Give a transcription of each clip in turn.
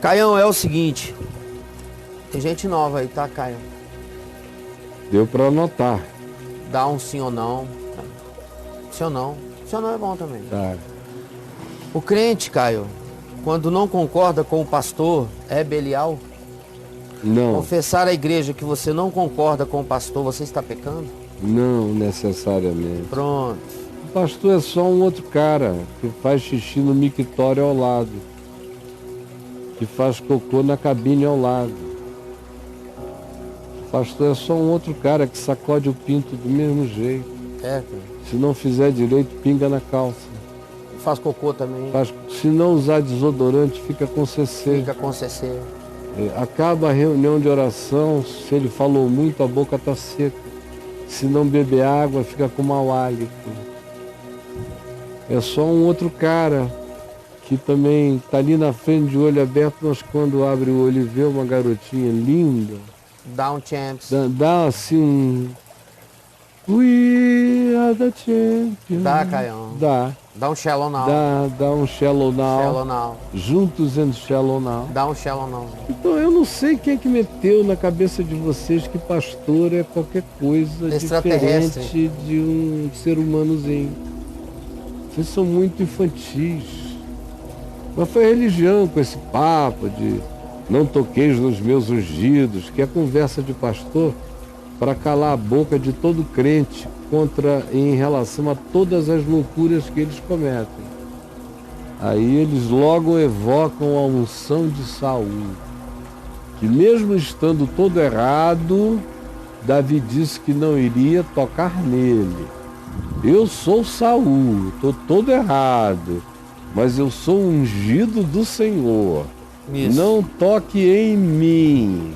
Caião, é o seguinte. Tem gente nova aí, tá, Caio? Deu para anotar. Dá um sim ou não. Sim ou não. Sim ou não é bom também. Tá. O crente, Caio, quando não concorda com o pastor, é Belial? Não, Confessar à igreja que você não concorda com o pastor, você está pecando? não necessariamente. Pronto. O pastor é só um outro cara que faz xixi no mictório ao lado, que faz cocô na cabine ao lado. O pastor é só um outro cara que sacode o pinto do mesmo jeito. É, Caio. Se não fizer direito, pinga na calça. Faz cocô também. Se não usar desodorante, fica com CC. Fica com CC. Acaba a reunião de oração, se ele falou muito, a boca está seca. Se não beber água, fica com mau hálito. É só um outro cara que também está ali na frente de olho aberto, mas quando abre o olho e vê uma garotinha linda, Down champs. dá assim um... We are the champions. Dá, Caião. Dá um shallow now. Dá um shallow now. Shallow now. Juntos and shallow now. Dá um shallow now. Então eu não sei quem é que meteu na cabeça de vocês que pastor é qualquer coisa Extraterrestre. diferente de um ser humanozinho. Vocês são muito infantis. Mas foi a religião com esse papo de não toqueis nos meus ungidos, que é conversa de pastor para calar a boca de todo crente em relação a todas as loucuras que eles cometem. Aí eles logo evocam a unção de Saul, que mesmo estando todo errado, Davi disse que não iria tocar nele. Eu sou Saul, estou todo errado, mas eu sou ungido do Senhor. Isso. Não toque em mim.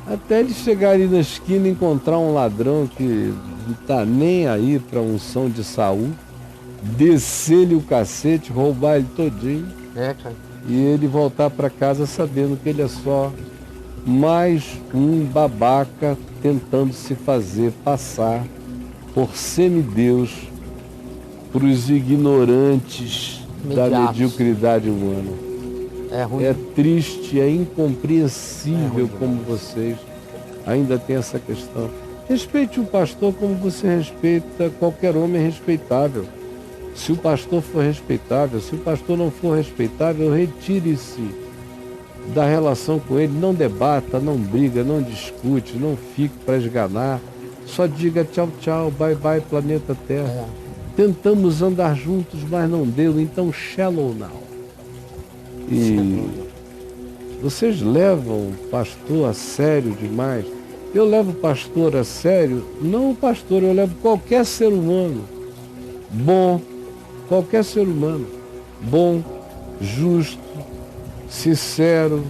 Até ele chegar ali na esquina e encontrar um ladrão que não está nem aí para a unção de Saul, descer-lhe o cacete, roubar ele todinho, É, cara. e ele voltar para casa sabendo que ele é só mais um babaca tentando se fazer passar por semideus para os ignorantes da Mediatos. mediocridade humana. É ruim. É triste, é incompreensível ruim como vocês ainda têm essa questão. Respeite o pastor como você respeita qualquer homem respeitável. Se o pastor for respeitável, se o pastor não for respeitável, retire-se da relação com ele, não debata, não briga, não discute, não fique para esganar, só diga tchau, tchau, bye, bye, planeta Terra. Tentamos andar juntos, mas não deu, então shallow now. E vocês levam o pastor a sério demais. Eu levo o pastor a sério, não o pastor, eu levo qualquer ser humano bom, qualquer ser humano bom, justo, sincero,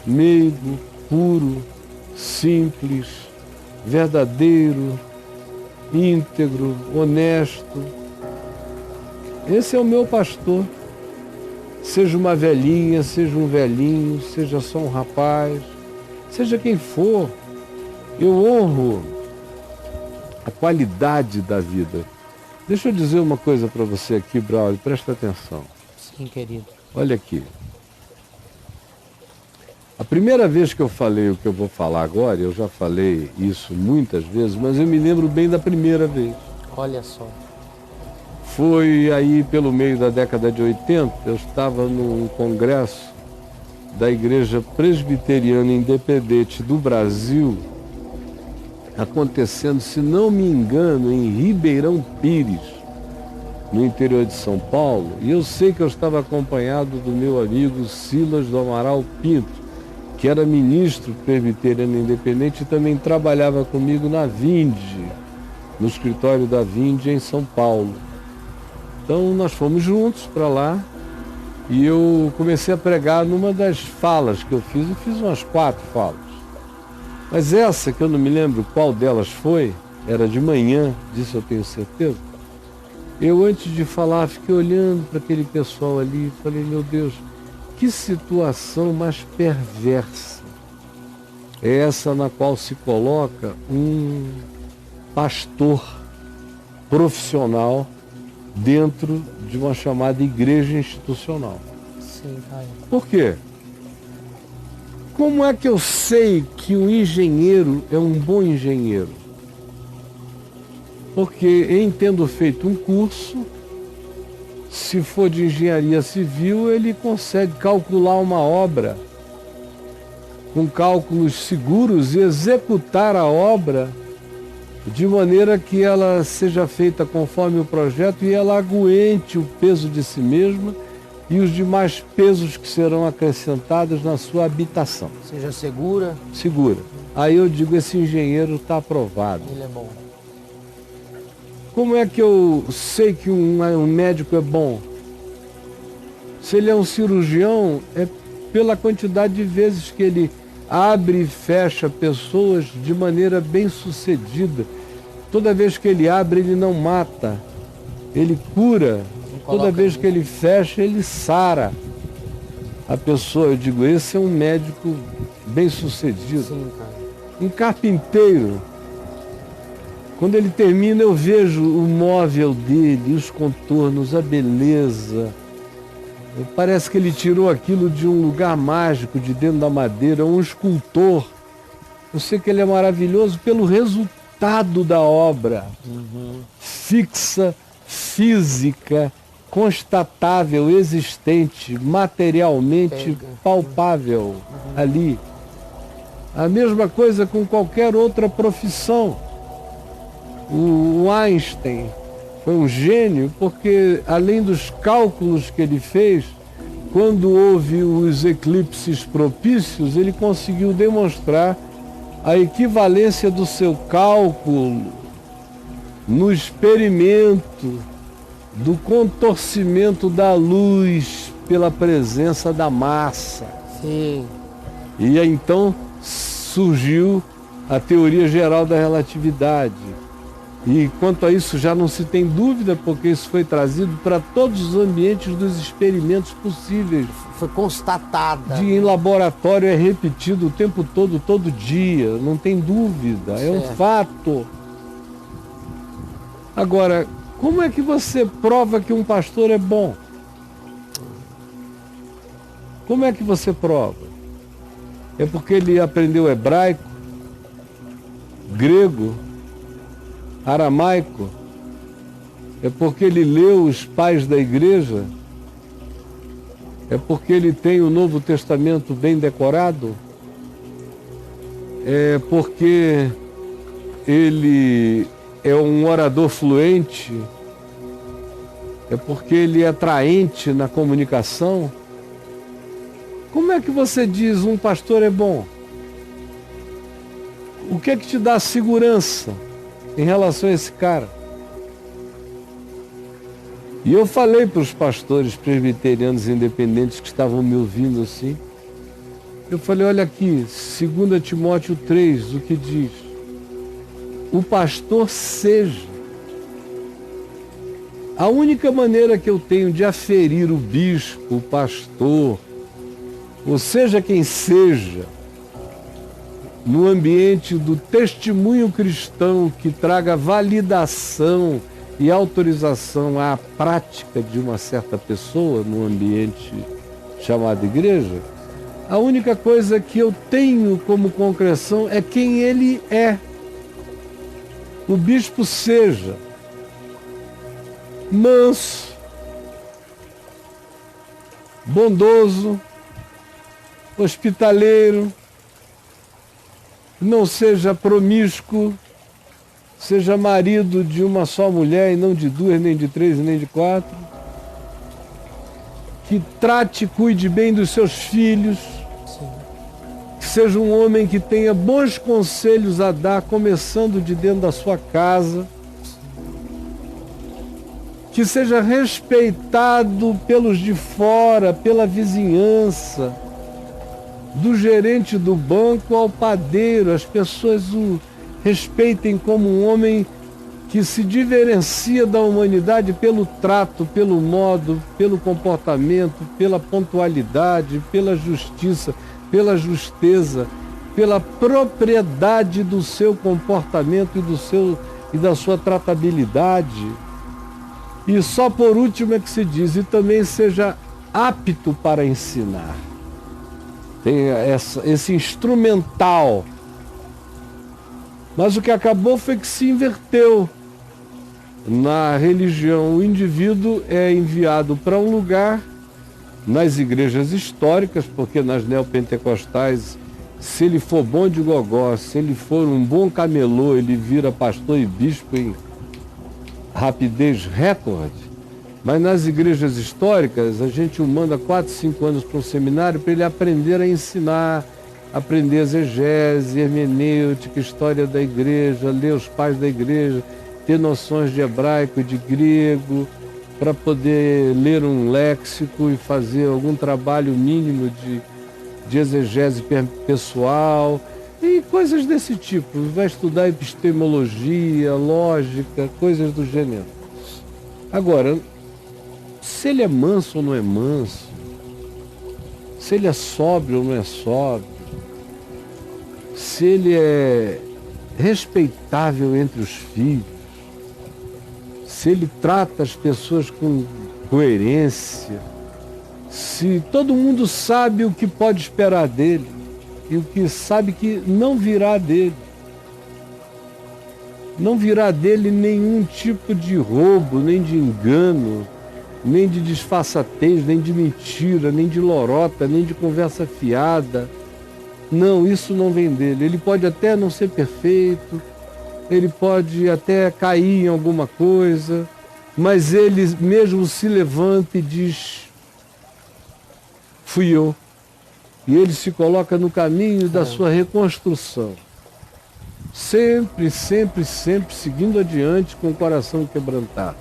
meigo, puro, simples, verdadeiro, íntegro, honesto. Esse é o meu pastor. Seja uma velhinha, seja um velhinho, seja só um rapaz, seja quem for, eu honro a qualidade da vida. Deixa eu dizer uma coisa para você aqui, Braulio, presta atenção. Sim, querido. Olha aqui. A primeira vez que eu falei o que eu vou falar agora, eu já falei isso muitas vezes, mas eu me lembro bem da primeira vez. Olha só. Foi aí pelo meio da década de 80, eu estava num congresso da Igreja Presbiteriana Independente do Brasil, acontecendo, se não me engano, em Ribeirão Pires, no interior de São Paulo, e eu sei que eu estava acompanhado do meu amigo Silas do Amaral Pinto, que era ministro presbiteriano independente e também trabalhava comigo na Vinde, no escritório da Vinde em São Paulo. Então nós fomos juntos para lá e eu comecei a pregar numa das falas que eu fiz umas 4 falas. Mas essa, que eu não me lembro qual delas foi, era de manhã, disso eu tenho certeza. Eu, antes de falar, fiquei olhando para aquele pessoal ali e falei, meu Deus, que situação mais perversa é essa na qual se coloca um pastor profissional dentro de uma chamada igreja institucional. Sim, Caio. Por quê? como é que eu sei que um engenheiro é um bom engenheiro? Porque em tendo feito um curso, se for de engenharia civil, ele consegue calcular uma obra com cálculos seguros e executar a obra de maneira que ela seja feita conforme o projeto e ela aguente o peso de si mesma e os demais pesos que serão acrescentados na sua habitação. Seja segura. Segura. Aí eu digo, esse engenheiro está aprovado. Ele é bom. Como é que eu sei que um médico é bom? Se ele é um cirurgião, é pela quantidade de vezes que ele abre e fecha pessoas de maneira bem sucedida. Toda vez que ele abre, ele não mata, ele cura. Toda vez que ele fecha, ele sara a pessoa. Eu digo, esse é um médico bem sucedido. Sim, cara. Um carpinteiro, quando ele termina, eu vejo o móvel dele, os contornos, a beleza. Parece que ele tirou aquilo de um lugar mágico, de dentro da madeira, um escultor. Eu sei que ele é maravilhoso pelo resultado da obra. Fixa, física, constatável, existente, materialmente palpável ali. A mesma coisa com qualquer outra profissão. O Einstein foi um gênio porque, além dos cálculos que ele fez, quando houve os eclipses propícios, ele conseguiu demonstrar a equivalência do seu cálculo no experimento do contorcimento da luz pela presença da massa. Sim. E aí, então surgiu a teoria geral da relatividade. E quanto a isso já não se tem dúvida, porque isso foi trazido para todos os ambientes dos experimentos possíveis. Foi constatada. Em laboratório é repetido o tempo todo, todo dia, não tem dúvida, é um fato. Agora, como é que você prova que um pastor é bom? Como é que você prova? É porque ele aprendeu hebraico, grego, aramaico? É porque ele leu os pais da igreja? É porque ele tem o Novo Testamento bem decorado? É porque ele é um orador fluente? É porque ele é atraente na comunicação? Como é que você diz um pastor é bom? O que é que te dá segurança em relação a esse cara? E eu falei para os pastores presbiterianos independentes que estavam me ouvindo assim, eu falei, olha aqui, 2 Timóteo 3, o que diz? O pastor seja. A única maneira que eu tenho de aferir o bispo, o pastor, ou seja quem seja, no ambiente do testemunho cristão que traga validação e autorização à prática de uma certa pessoa no ambiente chamado igreja, a única coisa que eu tenho como concreção é quem ele é. O bispo seja manso, bondoso, hospitaleiro, não seja promíscuo, seja marido de uma só mulher e não de duas, nem de três, nem de quatro, que trate e cuide bem dos seus filhos, que seja um homem que tenha bons conselhos a dar, começando de dentro da sua casa, que seja respeitado pelos de fora, pela vizinhança, do gerente do banco ao padeiro, as pessoas o respeitem como um homem que se diferencia da humanidade pelo trato, pelo modo, pelo comportamento, pela pontualidade, pela justiça, pela justeza, pela propriedade do seu comportamento e da sua tratabilidade. E só por último é que se diz, e também seja apto para ensinar. Tem esse instrumental. Mas o que acabou foi que se inverteu. Na religião, o indivíduo é enviado para um lugar, nas igrejas históricas, porque nas neopentecostais, se ele for bom de gogó, se ele for um bom camelô, ele vira pastor e bispo em rapidez recorde. Mas nas igrejas históricas, a gente o manda 4, 5 anos para um seminário para ele aprender a ensinar, aprender exegese, hermenêutica, história da igreja, ler os pais da igreja, ter noções de hebraico e de grego, para poder ler um léxico e fazer algum trabalho mínimo de exegese pessoal e coisas desse tipo. Vai estudar epistemologia, lógica, coisas do gênero. Agora, se ele é manso ou não é manso, se ele é sóbrio ou não é sóbrio, se ele é respeitável entre os filhos, se ele trata as pessoas com coerência, se todo mundo sabe o que pode esperar dele e o que sabe que não virá dele. Não virá dele nenhum tipo de roubo, nem de engano, nem de disfarçatez, nem de mentira, nem de lorota, nem de conversa fiada. Não, isso não vem dele. Ele pode até não ser perfeito, ele pode até cair em alguma coisa, mas ele mesmo se levanta e diz: fui eu. E ele se coloca no caminho da sua reconstrução. Sempre, sempre, sempre seguindo adiante com o coração quebrantado.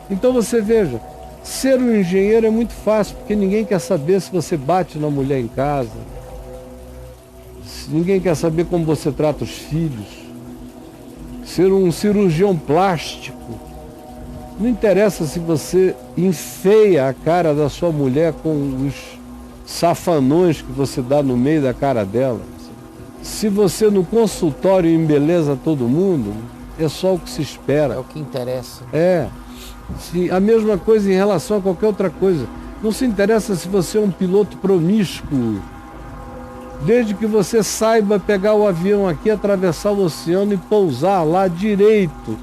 Então você veja, ser um engenheiro é muito fácil, porque ninguém quer saber se você bate na mulher em casa, ninguém quer saber como você trata os filhos. Ser um cirurgião plástico, não interessa se você enfeia a cara da sua mulher com os safanões que você dá no meio da cara dela. Se você no consultório embeleza todo mundo, é só o que se espera. É o que interessa. A mesma coisa em relação a qualquer outra coisa. Não se interessa se você é um piloto promíscuo, desde que você saiba pegar o avião aqui, atravessar o oceano e pousar lá direito,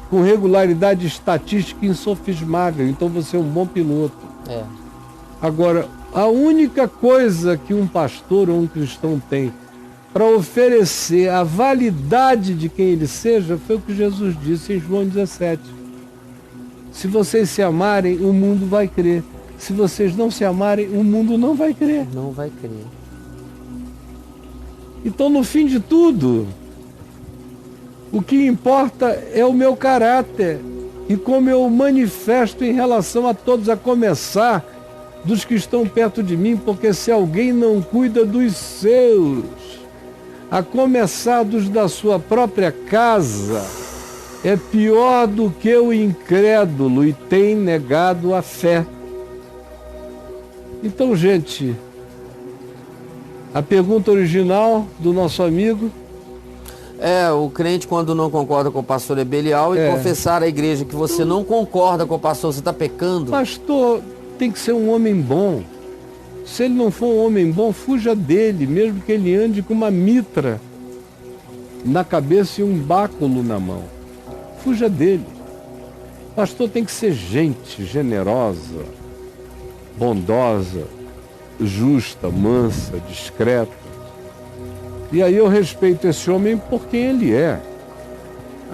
com regularidade estatística insofismável. Então você é um bom piloto. Agora, a única coisa que um pastor ou um cristão tem para oferecer a validade de quem ele seja foi o que Jesus disse em João 17. Se vocês se amarem, o mundo vai crer. Se vocês não se amarem, o mundo não vai crer. Não vai crer. Então, no fim de tudo, o que importa é o meu caráter e como eu manifesto em relação a todos, a começar dos que estão perto de mim, porque se alguém não cuida dos seus, a começar dos da sua própria casa, é pior do que o incrédulo e tem negado a fé. Então, gente, a pergunta original do nosso amigo: o crente, quando não concorda com o pastor, é Belial, e confessar à igreja que você não concorda com o pastor, você está pecando. Pastor tem que ser um homem bom. Se ele não for um homem bom, fuja dele, mesmo que ele ande com uma mitra na cabeça e um báculo na mão. Fuja dele. Pastor tem que ser gente generosa, bondosa, justa, mansa, discreta. E aí eu respeito esse homem por quem ele é.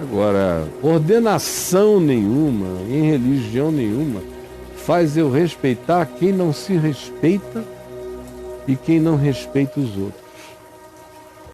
Agora, ordenação nenhuma, em religião nenhuma, faz eu respeitar quem não se respeita e quem não respeita os outros.